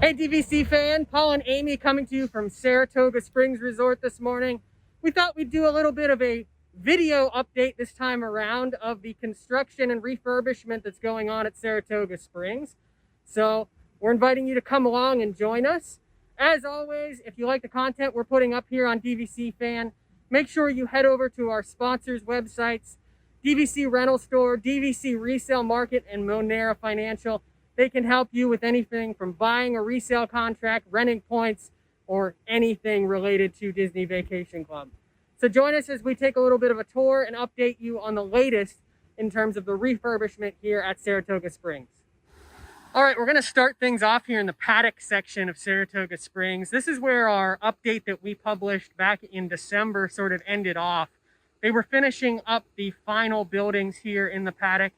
Hey DVC fan, Paul and Amy coming to you from Saratoga Springs Resort this morning. We thought we'd do a little bit of a video update this time around of the construction and refurbishment that's going on at Saratoga Springs. So we're inviting you to come along and join us. As always, if you like the content we're putting up here on DVC Fan, make sure you head over to our sponsors' websites, DVC Rental Store, DVC Resale Market, and Monera Financial. They can help you with anything from buying a resale contract, renting points, or anything related to Disney Vacation Club. So join us as we take a little bit of a tour and update you on the latest in terms of the refurbishment here at Saratoga Springs. All right, we're going to start things off here in the Paddock section of Saratoga Springs. This is where our update that we published back in December sort of ended off. They were finishing up the final buildings here in the Paddock.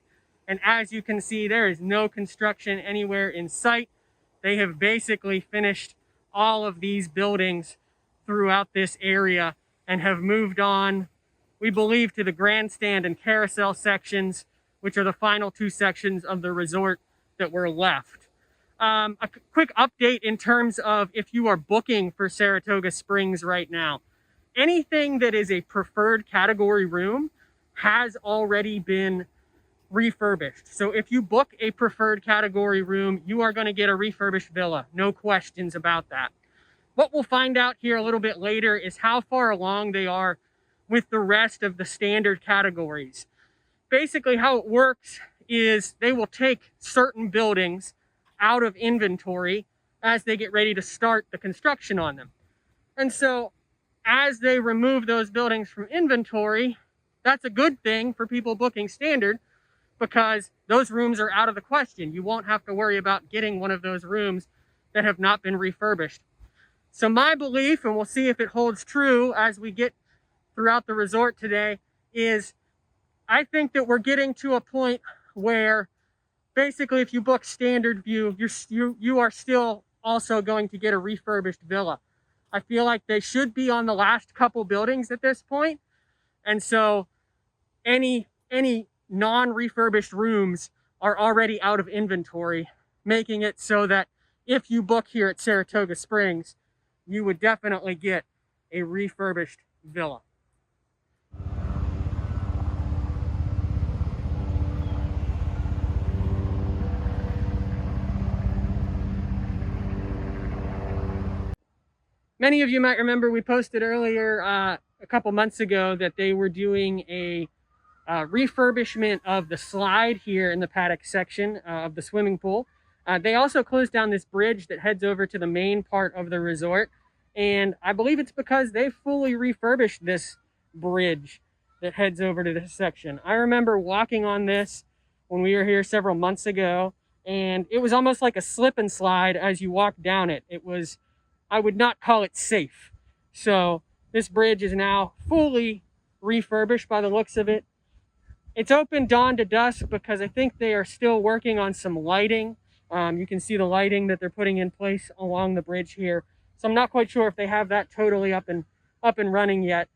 And as you can see, there is no construction anywhere in sight. They have basically finished all of these buildings throughout this area and have moved on, we believe, to the Grandstand and Carousel sections, which are the final two sections of the resort that were left. A quick update in terms of if you are booking for Saratoga Springs right now. Anything that is a preferred category room has already been refurbished. So if you book a preferred category room, you are going to get a refurbished villa. No questions about that. What we'll find out here a little bit later is how far along they are with the rest of the standard categories. Basically, how it works is they will take certain buildings out of inventory as they get ready to start the construction on them. And so as they remove those buildings from inventory, that's a good thing for people booking standard, because those rooms are out of the question. You won't have to worry about getting one of those rooms that have not been refurbished. So my belief, and we'll see if it holds true as we get throughout the resort today, is I think that we're getting to a point where basically if you book standard view, you are still also going to get a refurbished villa. I feel like they should be on the last couple buildings at this point. And so any non-refurbished rooms are already out of inventory, making it so that if you book here at Saratoga Springs, you would definitely get a refurbished villa. Many of you might remember we posted earlier a couple months ago that they were doing a refurbishment of the slide here in the Paddock section of the swimming pool. They also closed down this bridge that heads over to the main part of the resort. And I believe it's because they fully refurbished this bridge that heads over to this section. I remember walking on this when we were here several months ago, and it was almost like a slip and slide as you walked down it. It was, I would not call it safe. So this bridge is now fully refurbished by the looks of it. It's open dawn to dusk because I think they are still working on some lighting. You can see the lighting that they're putting in place along the bridge here. So I'm not quite sure if they have that totally up and running yet.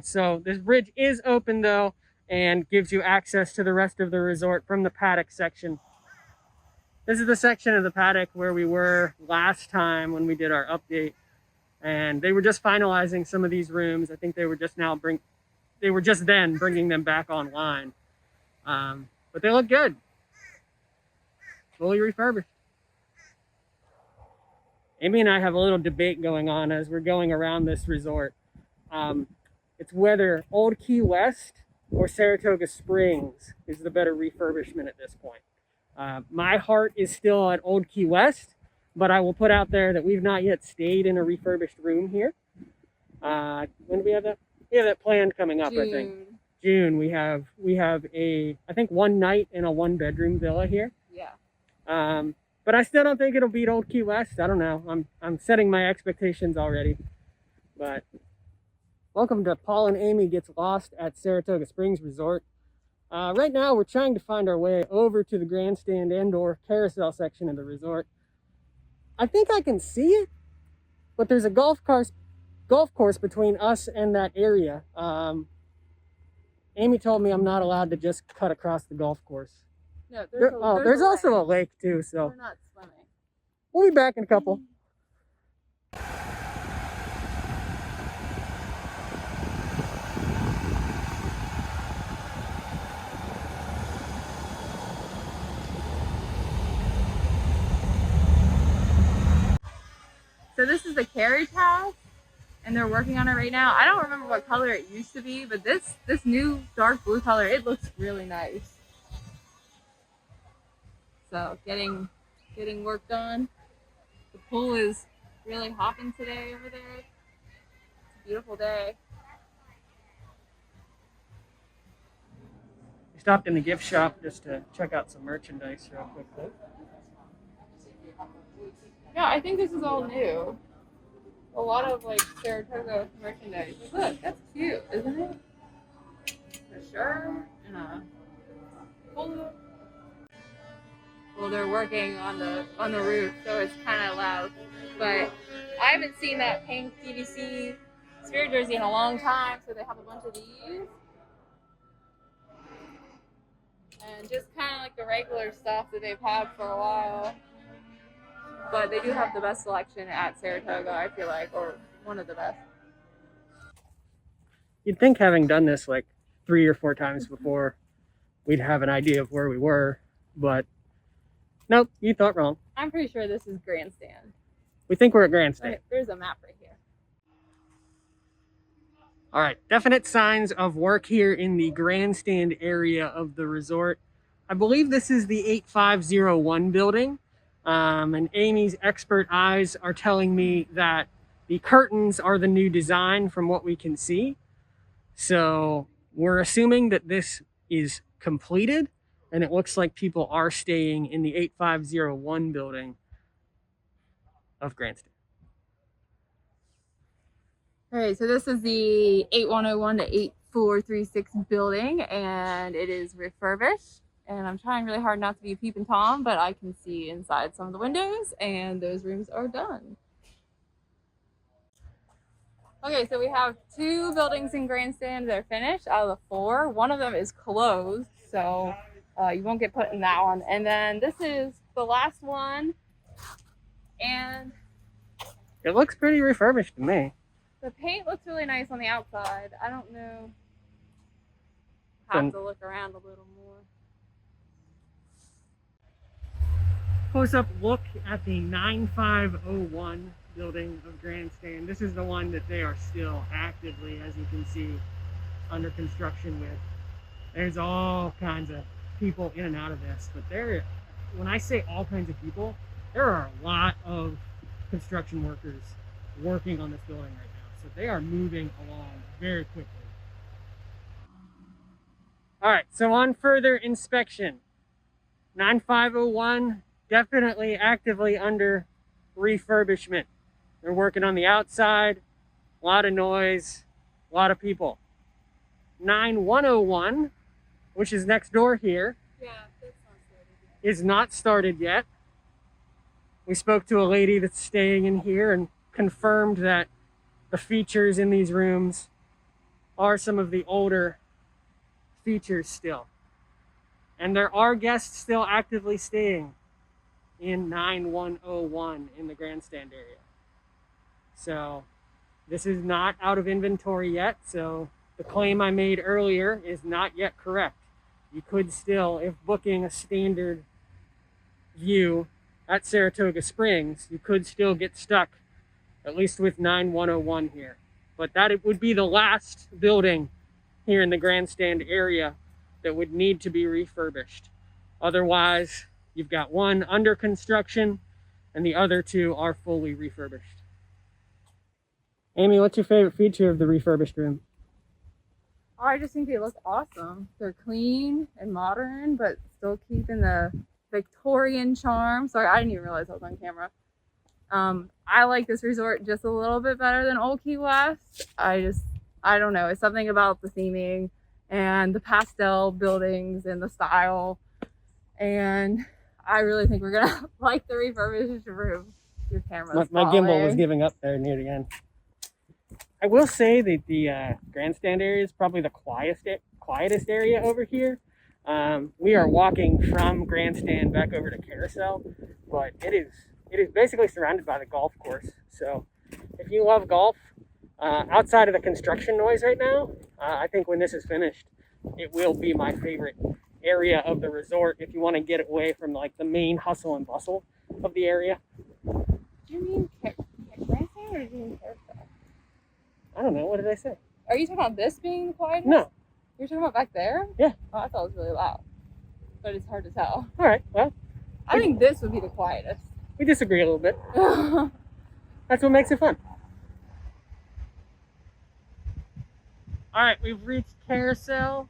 So this bridge is open though, and gives you access to the rest of the resort from the Paddock section. This is the section of the Paddock where we were last time when we did our update. And they were just finalizing some of these rooms. I think they were just then bringing them back online. But they look good. Fully refurbished. Amy and I have a little debate going on as we're going around this resort. It's whether Old Key West or Saratoga Springs is the better refurbishment at this point. My heart is still at Old Key West, but I will put out there that we've not yet stayed in a refurbished room here. When do we have that? We have that planned coming up, June. I think. June. We have a, I think, one night in a 1-bedroom villa here. Yeah. But I still don't think it'll beat Old Key West. I don't know. I'm setting my expectations already. But welcome to Paul and Amy Gets Lost at Saratoga Springs Resort. Right now we're trying to find our way over to the Grandstand and/or Carousel section of the resort. I think I can see it, but there's a golf course between us and that area. Amy told me I'm not allowed to just cut across the golf course. No, there's also a lake too, so. We're not swimming. We'll be back in a couple. So this is the Carriage house, and they're working on it right now. I don't remember what color it used to be, but this new dark blue color, it looks really nice. So getting work done. The pool is really hopping today over there. It's a beautiful day. We stopped in the gift shop just to check out some merchandise real quickly. Yeah, I think this is all new. A lot of like Saratoga merchandise. Look, that's cute, isn't it? A shirt and a polo. Well, they're working on the roof, so it's kind of loud. But I haven't seen that pink DVC spirit jersey in a long time, so they have a bunch of these. And just kind of like the regular stuff that they've had for a while. But they do have the best selection at Saratoga, I feel like, or one of the best. You'd think, having done this like 3 or 4 times before, we'd have an idea of where we were, but nope, you thought wrong. I'm pretty sure this is Grandstand. We think we're at Grandstand. Okay, there's a map right here. All right, definite signs of work here in the Grandstand area of the resort. I believe this is the 8501 building. And Amy's expert eyes are telling me that the curtains are the new design from what we can see. So we're assuming that this is completed, and it looks like people are staying in the 8501 building of Grandstand. All right, so this is the 8101 to 8436 building, and it is refurbished. And I'm trying really hard not to be a peeping Tom, but I can see inside some of the windows, and those rooms are done. Okay, so we have 2 buildings in Grandstand that are finished out of the 4. One of them is closed, so you won't get put in that one. And then this is the last one, and it looks pretty refurbished to me. The paint looks really nice on the outside. I don't know. Have to look around a little more. Close-up look at the 9501 building of Grandstand. This is the one that they are still actively, as you can see, under construction with. There's all kinds of people in and out of this, but when I say all kinds of people, there are a lot of construction workers working on this building right now. So they are moving along very quickly. All right, so on further inspection, 9501 definitely actively under refurbishment. They're working on the outside, a lot of noise, a lot of people. 9101, which is next door here, is not started yet. We spoke to a lady that's staying in here and confirmed that the features in these rooms are some of the older features still. And there are guests still actively staying in 9101 in the Grandstand area. So this is not out of inventory yet, so the claim I made earlier is not yet correct. You could still, if booking a standard view at Saratoga Springs, you could still get stuck, at least with 9101 here. But that would be the last building here in the Grandstand area that would need to be refurbished. Otherwise, you've got one under construction and the other 2 are fully refurbished. Amy, what's your favorite feature of the refurbished room? Oh, I just think they look awesome. They're clean and modern, but still keeping the Victorian charm. Sorry, I didn't even realize I was on camera. I like this resort just a little bit better than Old Key West. I don't know. It's something about the theming and the pastel buildings and the style. And I really think we're gonna like the refurbished room. Your camera's my gimbal was giving up there near the end. I will say that the Grandstand area is probably the quietest area over here. We are walking from Grandstand back over to Carousel, but it is it is basically surrounded by the golf course. So if you love golf, outside of the construction noise right now, I think when this is finished, it will be my favorite area of the resort if you want to get away from like the main hustle and bustle of the area. Do you mean Grandstand or do you mean Carousel? I don't know. What did I say? Are you talking about this being the quietest? No. You're talking about back there? Yeah. Oh, I thought it was really loud. But it's hard to tell. All right. Well, I think this would be the quietest. we disagree a little bit. That's what makes it fun. All right, we've reached Carousel.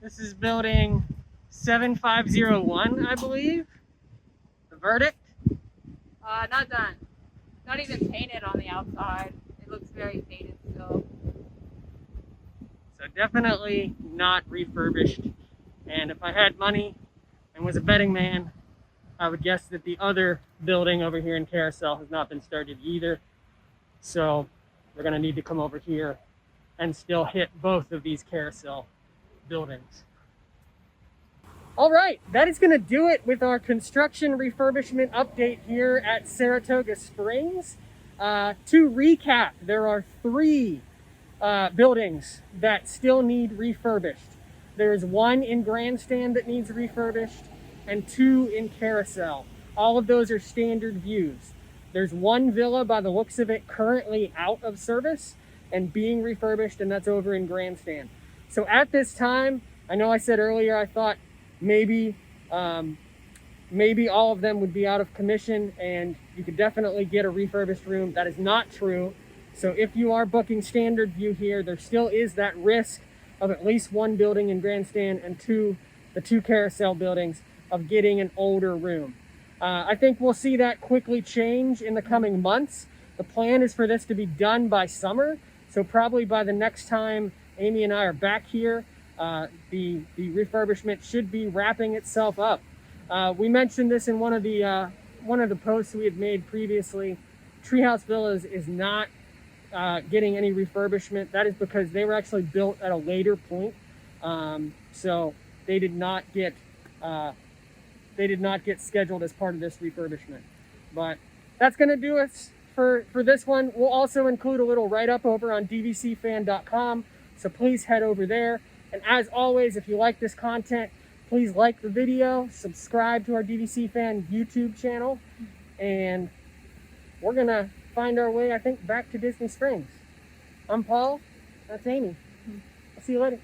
This is building 7501, I believe. The verdict? Not done. Not even painted on the outside. It looks very faded still. So definitely not refurbished. And if I had money and was a betting man, I would guess that the other building over here in Carousel has not been started either. So we're gonna need to come over here and still hit both of these Carousel buildings. All right, that is gonna do it with our construction refurbishment update here at Saratoga Springs. To recap, there are 3 buildings that still need refurbished. There's 1 in Grandstand that needs refurbished and 2 in Carousel. All of those are standard views. There's 1 villa by the looks of it currently out of service and being refurbished, and that's over in Grandstand. So at this time, I know I said earlier I thought maybe all of them would be out of commission and you could definitely get a refurbished room. That is not true. So if you are booking standard view here, there still is that risk of at least 1 building in Grandstand and the 2 Carousel buildings of getting an older room. I think we'll see that quickly change in the coming months. The plan is for this to be done by summer. So probably by the next time Amy and I are back here, the refurbishment should be wrapping itself up. We mentioned this in one of the posts we had made previously. Treehouse Villas is not getting any refurbishment. That is because they were actually built at a later point, so they did not get scheduled as part of this refurbishment. But that's going to do us for this one. We'll also include a little write-up over on dvcfan.com, so please head over there. And as always, if you like this content, please like the video, subscribe to our DVC Fan YouTube channel, and we're going to find our way, I think, back to Disney Springs. I'm Paul. That's Amy. I'll see you later.